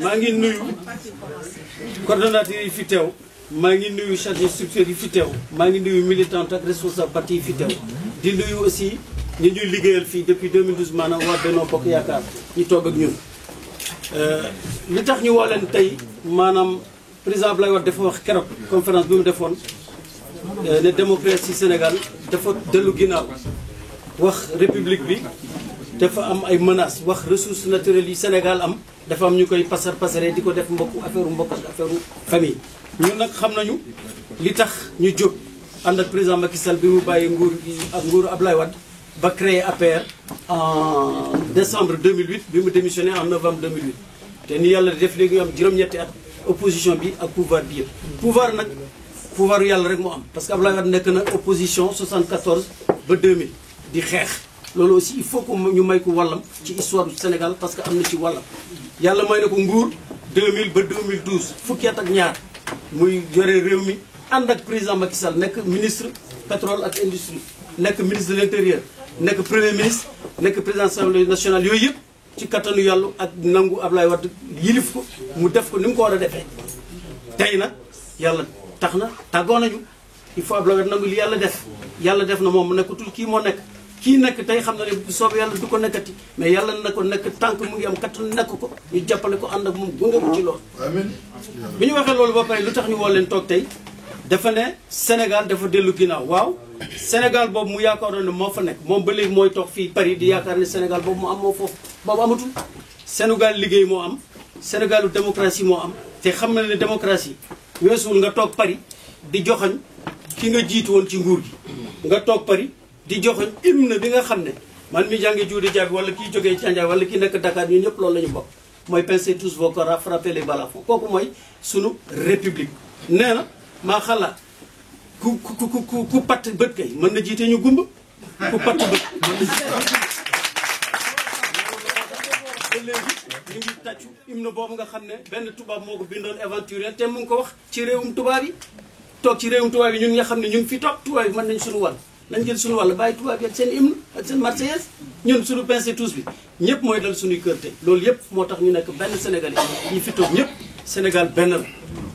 maa ngi nuyu coordonnateur yi fi teew maa ngi nuyu chargé structure yi fi teew maa ngi nuyu militant ak responsable parti yi fi teew di nuyu aussi ñi ñuy liggéeyal fii depuis 2012 maanaam waa Benno Bokk Yaakaar ñu toog ak ñun. li tax ñu woo leen tey maanaam président Abdoulaye Wade dafa wax keroog conférence bi mu defoon ne démocratie Sénégal dafa dellu ginnaaw wax république bi dafa am ay menaces wax ressources naturelles yi Sénégal am dafa am ñu koy pasar pasare di ko def mbokku affaire mbokk ak affaire famille. ñun nag xam nañu li tax ñu jóg ànd ak président Macky Sall bi mu bàyyi nguur gi ak nguuru Abdoulaye Wade ba créé APR en décembre 2008 bi mu démissionné en novembre 2008 te ni yàlla def léegi ñu am juróom-ñetti at opposition bi ak pouvoir bi yëpp. pouvoir nag pouvoir yàlla rek moo am parce que Abdoulaye Wade nekk na opposition 74 ba 2000 di xeex loolu aussi il faut que ñu may ko wàllam ci histoire du Sénégal parce que am na ci wàllam. yàlla may na ko nguur 2000 ba 2012 fukki at ak ñaar muy yore réew mi ànd ak président Macky Sall nekk ministre pétrole ak industrie nekk ministre de l'intérieur. nekk premier ministre nekk président assemblée nationale yooyu yëpp ci kattanu yàlla ak nangu Ablaye Wade yilif ko mu def ko ni mu ko war a defee. tey nag yàlla tax na tàggoo nañu il faut Ablaye Wade nangu li yàlla def na moom mu nekkatul kii moo nekk. kii nekk tey xam na ne bu soobee yàlla du ko nekkati mais yàlla na ko nekk tànk mu ngi am kattanu nekk ko ñu jàppale ko ànd ak moom gunge ko ci loolu. amiin bi ñu waxee loolu ba pare lu tax ñu woo leen toog tey dafa ne Sénégal dafa dellu ginnaaw waaw. Sénégal boobu mu yaakaaroon ne moo fa nekk moom ba léegi mooy toog fii Paris di yaakaar ne Sénégal boobu mu am moo foofu boobu amatul. Sénégal liggéey moo am Sénégalu démocratie moo am te xam na ne démocratie weesuwul nga toog Paris di joxoñ ki nga jiitu woon ci nguur gi. nga toog Paris di joxoñ hymne bi nga xam ne man mi jàngi juudi jaabi wala kii jógee Thiandiaye wala kii nekk Dakar ñun ñëpp loolu la ñu bokk mooy pincez tous vos corps frappez les balafons kooku mooy sunu république. nee na maa xalaat. ku patt bët kay mën na jiite ñu gumba ku patt bët mën na jiite ba léegi ñu ngi tàccu hymne boobu nga xam ne benn tubaab moo ko bindoon aventurier te mu ngi ko wax ci réewum tubaab yi toog ci réewum tubaab yi ñun nga xam ne ñu ngi fi toog tubaab yi mën nañ suñu wàll nañ jël suñu wàll bàyyi tubaab yi ak seen hymne ak seen marseillaise ñun suñu pincez tous bi ñëpp mooy dal suñuy kër tey loolu yëpp moo tax ñu nekk benn Sénégalais yi fi toog ñëpp Sénégal benn la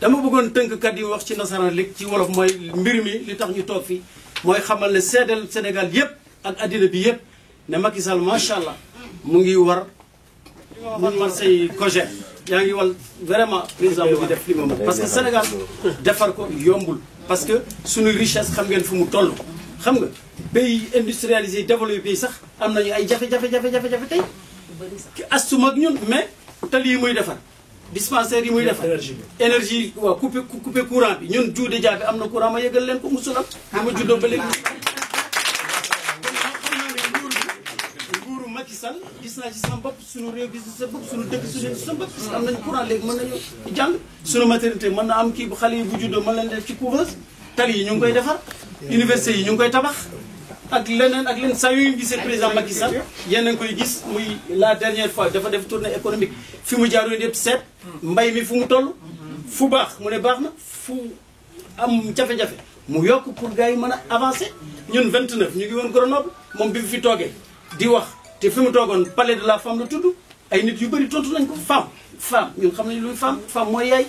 dama bëggoon tënkkat yi wax ci nasaraan léegi ci wolof mooy mbir mi li tax ñu toog fii mooy xamal ne seedal Sénégal yëpp ak addina bi yëpp ne Macky Sall macha allah mu ngi war mun Marseille Cogère yaa ngi wal vraiment président mu ngi def li moom parce que Sénégal defar ko yombul parce que suñu richesse xam ngeen fu mu toll xam nga pays industrialisé développé pays sax am nañu ay jafe-jafe tey astuma ak ñun mais tali yi muy defar dispensaire yi muy defar énergie waaw coupé courant bi ñun juude jaabi am na courant ma yëgal leen ko musul am bi ma juddoo ba léegi nguuru Macky Sall gis naa ci sama bopp suñu réew gis sa bopp suñu dëkk suñu sa bopp parce que am nañu courant léegi mën nañu jàng suñu maternité mën na am kii bu xale yi bu juddoo mën leen def ci couveuse tali yi ñu ngi koy defar université yi ñu ngi koy tabax ak leneen saa yu ñu gisee président Macky Sall yéen a ngi koy gis muy la dernière fois dafa def tournée économique fi mu jaar yëpp seet mbay mi fu mu toll fu baax mu ne baax na fu am jafe-jafe mu yokk pour gars yi mën a avancer ñun 29 ñu ngi woon Grenoble moom bi mu fi toogee di wax te fi mu toogoon palais de la femme la tudd ay nit yu bëri tontu nañ ko femme ñun xam nañ luy femme mooy yaay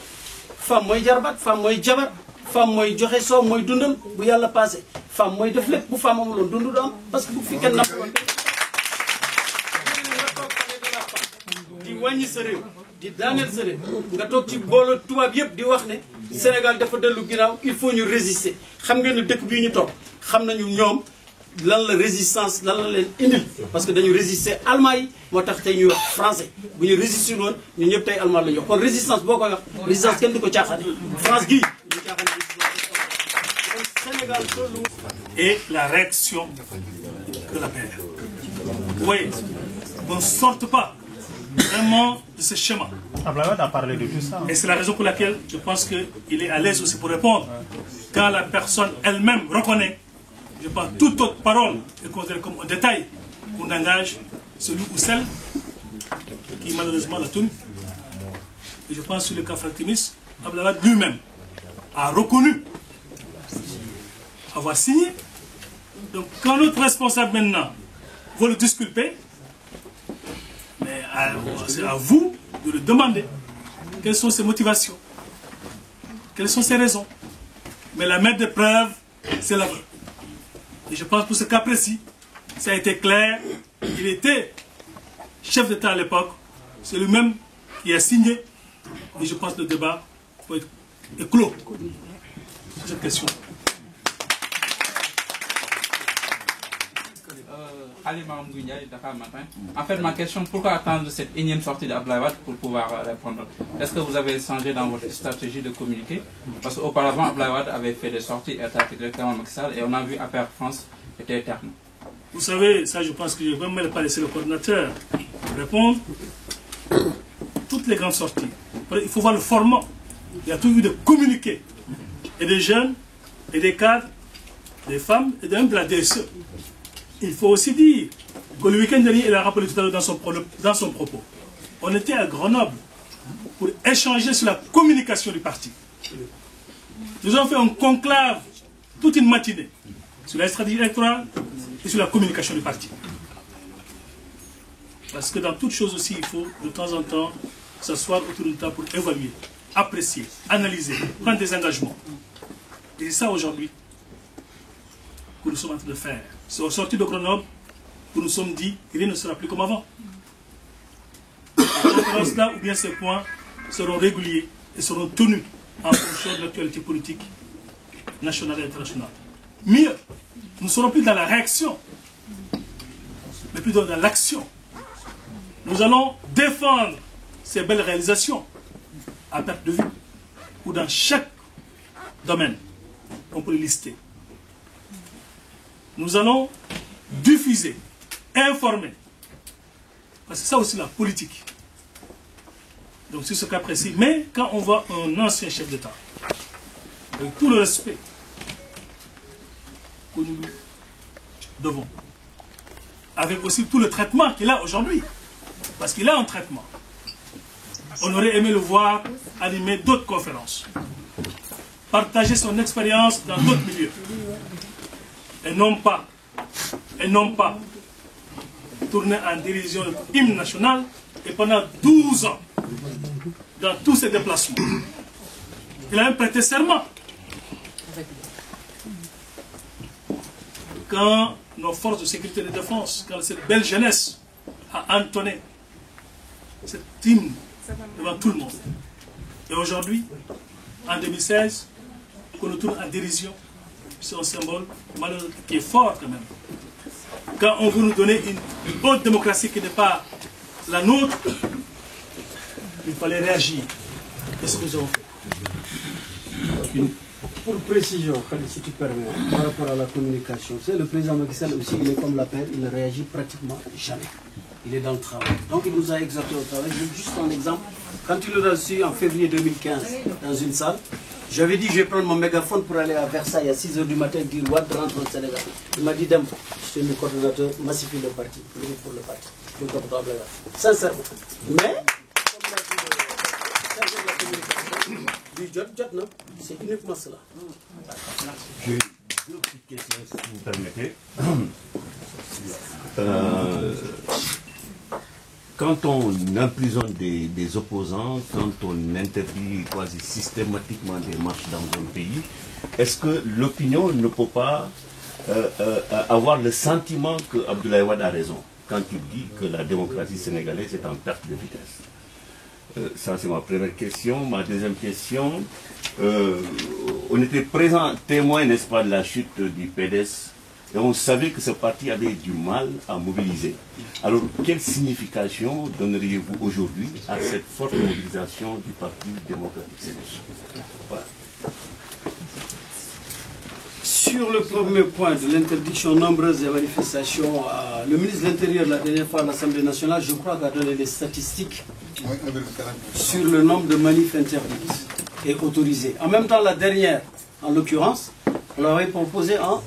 femme mooy jarbaat femme mooy jabar femme mooy joxe soow mooy dundal bu yàlla passé femme mooy def lépp bu femme amuloon dund du am parce que bu fi kenn nampaloon di wàññi sa réew di daaneel sa réew nga toog ci boolo tubaab yëpp di wax ne Sénégal dafa dellu ginnaaw il faut ñu résister xam ngeen ne dëkk bii ñu toog xam nañu ñoom lan la résistance lan la leen indil parce que dañu résister allemand yi moo tax tey ñuy wax français bu ñu résister woon ñun ñëpp tey allemand la ñu wax kon résistance boo koy wax résistance kenn du ko caaxaane France gii ñu caaxaane Sénégal et la réaction de la paix. Oui, on ne sorte pas vraiment de ce schéma. Abdoulaye Wade a parlé de tout ça. Et c'est la raison pour laquelle je pense qu'il est à l'aise aussi pour répondre. Quand la personne elle-même reconnaît, je pense toute autre parole est considérée comme un détail qu'on engage celui ou celle qui malheureusement l'a tenu. Et je pense sur le cas Fractimis, Abdoulaye Wade lui-même a reconnu avoir signé. Donc quand notre responsable maintenant veut le disculper, mais c'est à vous de le demander. quelles sont ses motivations, quelles sont ses raisons. Mais la maître de preuve, c'est l'aveu. Et je pense que pour ce cas précis, ça a été clair. Il était chef d'État à l'époque. C'est lui-même qui a signé. Et je pense que le débat peut être clos sur cette question. Dakar Matin. En fait, ma question, pourquoi attendre cette énième sortie d'Abdoulaye Wade pour pouvoir répondre? Est-ce que vous avez changé dans votre stratégie de communiquer? Parce qu'auparavant, Abdoulaye Wade avait fait des sorties et attaqué directement Macky Sall et on a vu APR France était éternel. Vous savez, ça je pense que je vais même pas laisser le coordinateur répondre. Toutes les grandes sorties, il faut voir le format. Il y a toujours eu de communiquer. Et des jeunes, et des cadres, des femmes, et même de la DSE. Il faut aussi dire que le week-end dernier, il a rappelé tout à l'heure dans son propos. On était à Grenoble pour échanger sur la communication du parti. Nous avons fait un conclave toute une matinée sur la stratégie électorale et sur la communication du parti. Parce que dans toute chose aussi, il faut de temps en temps s'asseoir autour d'une table pour évaluer, apprécier, analyser, prendre des engagements. Et c'est ça aujourd'hui que nous sommes en train de faire. C'est au sortir de Grenoble que nous sommes dit que rien ne sera plus comme avant. Ces conférences-là ou bien ces points seront réguliers et seront tenus en fonction de l'actualité politique nationale et internationale. Mieux, nous ne serons plus dans la réaction, mais plutôt dans l'action. Nous allons défendre ces belles réalisations à perte de vue, ou dans chaque domaine, on peut les lister. Nous allons diffuser, informer, parce que c'est ça aussi la politique. Donc c'est ce cas précis. Mais quand on voit un ancien chef d'État, avec tout le respect que nous devons, avec aussi tout le traitement qu'il a aujourd'hui, parce qu'il a un traitement, on aurait aimé le voir animer d'autres conférences, partager son expérience dans d'autres milieux, et non pas tourner en dérision de l'hymne national, et pendant 12 ans, dans tous ses déplacements. Il a même prêté serment. Quand nos forces de sécurité et de défense, quand cette belle jeunesse a entonné cet hymne devant tout le monde. Et aujourd'hui, en 2016, qu'on nous tourne en dérision, c'est un symbole malheureux qui est fort quand même. Quand on veut nous donner une haute démocratie qui n'est pas la nôtre, il fallait réagir. Qu'est-ce que nous avons fait? Pour précision, si tu permets, par rapport à la communication, c'est le président Macky Sall aussi, il est comme la paix, il ne réagit pratiquement jamais. Il est dans le travail. Donc il nous a exhorté au travail. Je donne juste un exemple. Quand il nous a reçu en février 2015 dans une salle, j'avais dit je vais prendre mon mégaphone pour aller à Versailles à 6 h du matin dire Wade rentre au Sénégal. Il m'a dit Dem, je suis le coordonnateur massifie le parti, pour le parti. Sincèrement. Mais, c'est uniquement cela. J'ai deux petites questions, si vous permettez. Quand on emprisonne des opposants, quand on interdit quasi systématiquement des marches dans un pays, est-ce que l'opinion ne peut pas avoir le sentiment que Abdoulaye Wade a raison quand il dit que la démocratie sénégalaise est en perte de vitesse? Ça, c'est ma première question. Ma deuxième question, on était présent témoin, n'est-ce pas, de la chute du PDS, et on savait que ce parti avait du mal à mobiliser. Alors, quelle signification donneriez-vous aujourd'hui à cette forte mobilisation du Parti démocratique sénégalais? Voilà. Sur le premier point de l'interdiction nombreuse des manifestations, le ministre de l'Intérieur, la dernière fois à l'Assemblée nationale, je crois qu'a donné des statistiques sur le nombre de manifs interdites et autorisées. En même temps, la dernière, en l'occurrence, on leur avait proposé un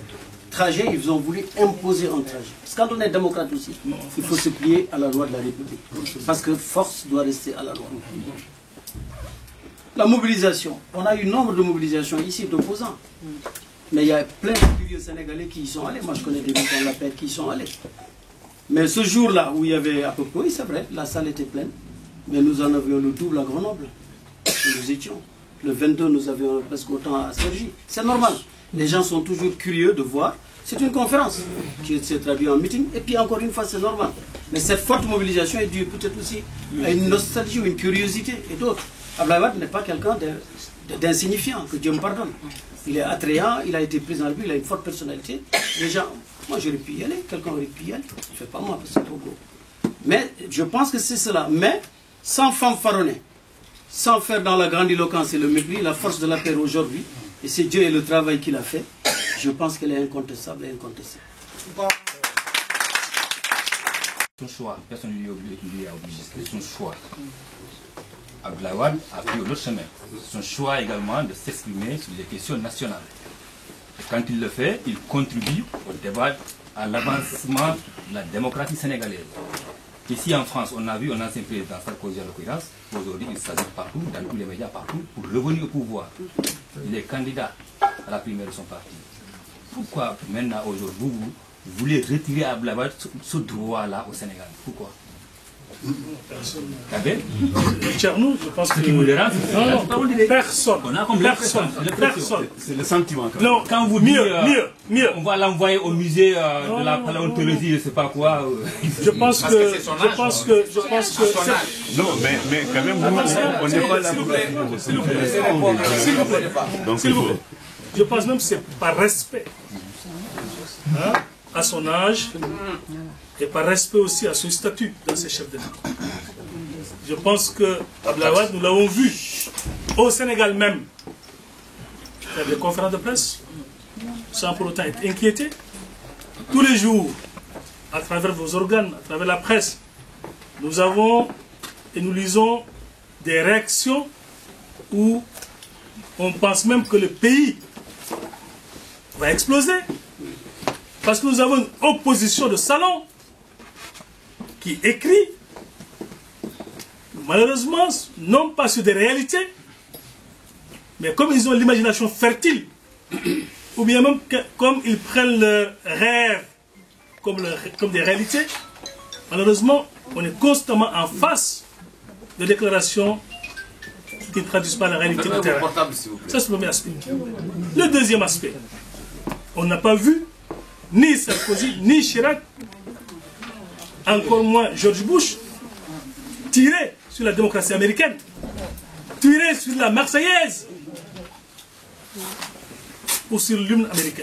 trajet, ils ont voulu imposer un trajet. Parce que quand on est démocrate aussi, il faut se plier à la loi de la République. Parce que force doit rester à la loi. La mobilisation, on a eu nombre de mobilisations ici d'opposants. Mais il y a plein de curieux Sénégalais qui y sont allés. Moi, je connais des gens de la paix qui y sont allés. Mais ce jour-là, où il y avait à peu près, oui, c'est vrai, la salle était pleine. Mais nous en avions le double à Grenoble. que nous étions. Le 22, nous avions presque autant à Sergi. C'est normal. Les gens sont toujours curieux de voir. C'est une conférence qui s'est traduite en meeting. Et puis encore une fois, c'est normal. Mais cette forte mobilisation est due peut-être aussi à une nostalgie ou une curiosité et d'autres. Abdoulaye Wade n'est pas quelqu'un d'insignifiant, que Dieu me pardonne. Il est attrayant, il a été président de la République, il a une forte personnalité. Les gens, moi j'aurais pu y aller, quelqu'un aurait pu y aller. Je ne fais pas moi parce que c'est trop gros. Mais je pense que c'est cela. Mais sans fanfaronner, sans faire dans la grandiloquence et le mépris, la force de la paix aujourd'hui, et c'est Dieu et le travail qu'il a fait, je pense qu'elle est incontestable et incontestable. Son choix, personne ne lui a obligé, c'est son choix. Abdoulaye Wade a pris l'autre chemin. Son choix également de s'exprimer sur les questions nationales. Et quand il le fait, il contribue au débat, à l'avancement de la démocratie sénégalaise. Ici en France, on a vu un ancien président, Sarkozy en l'occurrence, aujourd'hui il s'agit partout, dans tous les médias partout, pour revenir au pouvoir. Il est candidat à la primaire de son parti. Pourquoi maintenant, aujourd'hui, vous voulez retirer à Abdoulaye Wade ce droit-là au Sénégal? Pourquoi? Tchernou, je pense que... Personne. C'est le sentiment. Non, quand vous mieux. On va l'envoyer au musée de la paléontologie, je ne sais pas quoi. Je pense que... Non, mais quand même, on n'est pas là pour... S'il vous plaît. Je pense même que c'est par respect à son âge et par respect aussi à son statut dans ses chefs d'État. Je pense que Abdoulaye Wade, nous l'avons vu au Sénégal même faire des conférences de presse sans pour autant être inquiété. Tous les jours, à travers vos organes, à travers la presse, nous avons et nous lisons des réactions où on pense même que le pays va exploser. Parce que nous avons une opposition de salon qui écrit, malheureusement, non pas sur des réalités, mais comme ils ont l'imagination fertile, ou bien même comme ils prennent leurs rêves comme des réalités, malheureusement, on est constamment en face de déclarations qui ne traduisent pas la réalité du terrain. Ça, c'est le premier aspect. Le deuxième aspect, on n'a pas vu ni Sarkozy, ni Chirac, encore moins George Bush, tirer sur la démocratie américaine, tirer sur la Marseillaise ou sur l'hymne américain.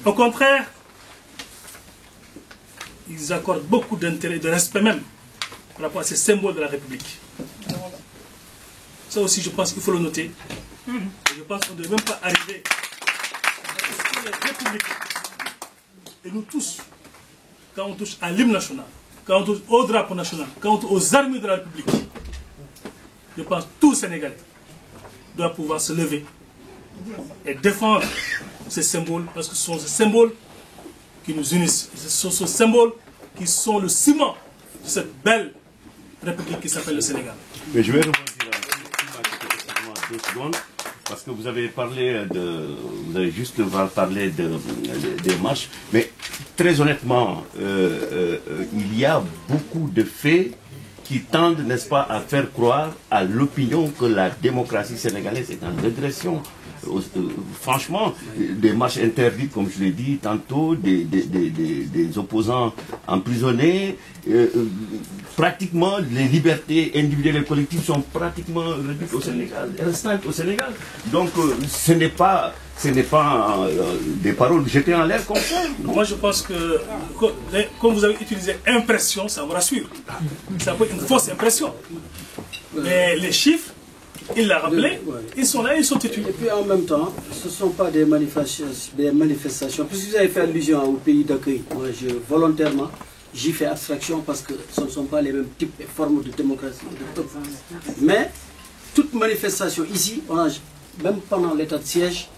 Au contraire, ils accordent beaucoup d'intérêt, de respect même, par rapport à ces symboles de la République. Ça aussi, je pense qu'il faut le noter. Je pense qu'on ne devait même pas arriver à la République. Et nous tous, quand on touche à l'hymne national, quand on touche au drapeau national, quand on touche aux armées de la République, je pense que tout Sénégalais doit pouvoir se lever et défendre ces symboles, parce que ce sont ces symboles qui nous unissent. Ce sont ces symboles qui sont le ciment de cette belle République qui s'appelle le Sénégal. Mais je vais rebondir deux secondes, parce que vous avez parlé vous avez juste parlé des marches, mais très honnêtement, il y a beaucoup de faits qui tendent, n'est-ce pas, à faire croire à l'opinion que la démocratie sénégalaise est en régression. Franchement, des marches interdites, comme je l'ai dit tantôt, des opposants emprisonnés, pratiquement les libertés individuelles et collectives sont pratiquement réduites au Sénégal, restreintes au Sénégal. Donc ce n'est pas des paroles jetées en l'air comme ça. Moi je pense que, comme vous avez utilisé impression, ça me rassure. Ça peut être une fausse impression. Mais les chiffres, il l'a rappelé, ils sont là, ils sont têtus. Et puis en même temps, ce ne sont pas des manifestations. Puisque vous avez fait allusion au pays d'accueil, moi volontairement, j'y fais abstraction parce que ce ne sont pas les mêmes types et formes de démocratie. Mais toute manifestation ici, même pendant l'état de siège,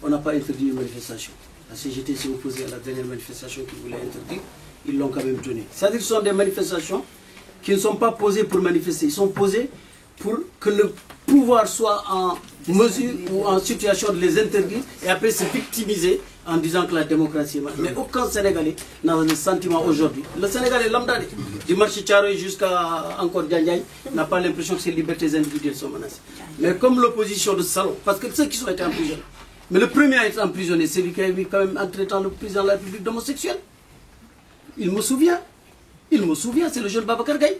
on n'a pas interdit une manifestation. La CGT s'est opposée à la dernière manifestation qu'ils voulaient interdire, ils l'ont quand même tenue. C'est-à-dire que ce sont des manifestations qui ne sont pas posées pour manifester, ils sont posées pour que le pouvoir soit en mesure ou en situation de les interdire et après se victimiser en disant que la démocratie est morte. Mais aucun Sénégalais n'a le sentiment aujourd'hui. Le Sénégalais lambda, du marché Tcharoy jusqu'à encore Diagne, n'a pas l'impression que ces libertés individuelles sont menacées. Mais comme l'opposition de salon, parce que ceux qui sont été emprisonnés, mais le premier à être emprisonné, c'est lui qui a eu quand même en traitant le président de la République d'homosexuel. Il me souvient, c'est le jeune Babacar Gaye.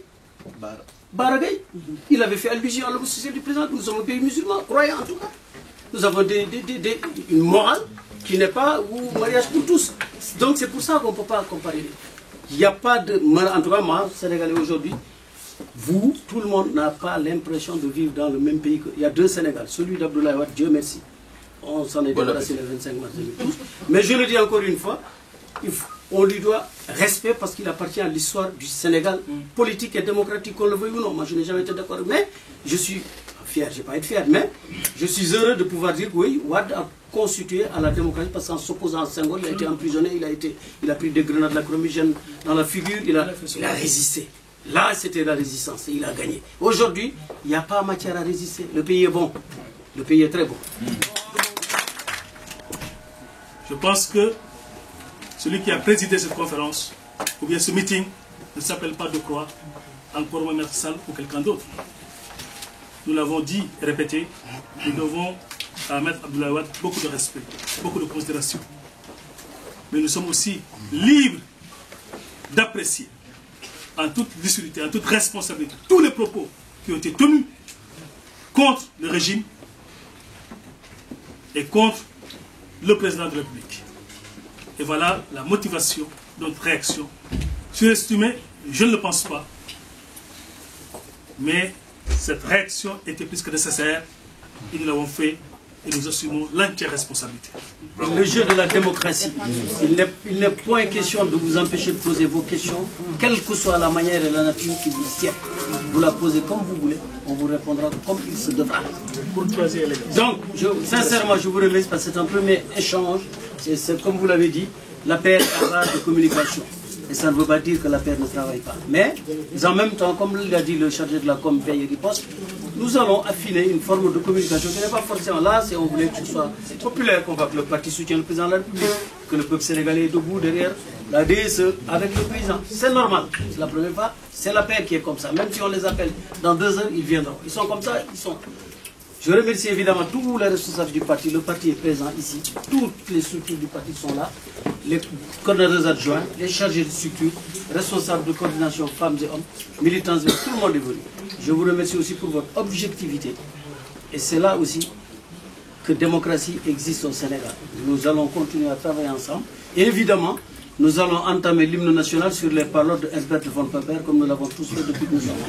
Baragay, il avait fait allusion à l'homosexualité du président. Nous sommes un pays musulman, croyants en tout cas. Nous avons une morale qui n'est pas ou mariage pour tous. Donc c'est pour ça qu'on ne peut pas comparer. Il n'y a pas de... En tout cas, moi, Sénégalais aujourd'hui, vous, tout le monde n'a pas l'impression de vivre dans le même pays. Il y a deux Sénégal, celui d'Abdoulaye Wade, Dieu merci. On s'en est débarrassé le 25 mars 2012. Mais je le dis encore une fois, on lui doit respect parce qu'il appartient à l'histoire du Sénégal, politique et démocratique, qu'on le veuille ou non. Moi, je n'ai jamais été d'accord. Mais je suis fier, je ne vais pas être fier, mais je suis heureux de pouvoir dire que oui, Wade a constitué à la démocratie parce qu'en s'opposant à Senghor, il a été emprisonné, il a pris des grenades lacrymogènes dans la figure, il a résisté. Là, c'était la résistance et il a gagné. Aujourd'hui, il n'y a pas matière à résister. Le pays est bon. Le pays est très bon. Je pense que celui qui a présidé cette conférence, ou bien ce meeting, ne s'appelle pas Decroix, encore moins Maître Sall ou quelqu'un d'autre. Nous l'avons dit et répété, nous devons à Maître Abdoulaye Wade beaucoup de respect, beaucoup de considération. Mais nous sommes aussi libres d'apprécier en toute lucidité, en toute responsabilité, tous les propos qui ont été tenus contre le régime et contre le président de la République. Et voilà la motivation de notre réaction. Surestimée, je ne le pense pas. Mais cette réaction était plus que nécessaire et nous l'avons fait et nous assumons l'entière responsabilité. Le jeu de la démocratie, il n'est point question de vous empêcher de poser vos questions, quelle que soit la manière et la nature qui vous tient. Vous la posez comme vous voulez, on vous répondra comme il se devra. Donc, sincèrement, je vous remercie parce que c'est un premier échange. C'est comme vous l'avez dit, la paix est en base de communication. Et ça ne veut pas dire que la paix ne travaille pas. Mais, en même temps, comme l'a dit le chargé de la com paix et riposte, nous allons affiner une forme de communication qui n'est pas forcément là, si on voulait que ce soit populaire, qu'on voit que le parti soutient le président de la République, que le peuple sénégalais est debout derrière la DSE avec le président. C'est normal. C'est la première fois. C'est la paix qui est comme ça. Même si on les appelle dans 2 heures, ils viendront. Ils sont comme ça, ils sont. Je remercie évidemment tous les responsables du parti. Le parti est présent ici. Toutes les structures du parti sont là. Les coordonnateurs adjoints, les chargés de structure, responsables de coordination femmes et hommes, militants, tout le monde est venu. Je vous remercie aussi pour votre objectivité. Et c'est là aussi que démocratie existe au Sénégal. Nous allons continuer à travailler ensemble. Et évidemment, nous allons entamer l'hymne national sur les paroles de Herbert von Pepper, comme nous l'avons tous fait depuis que nous sommes.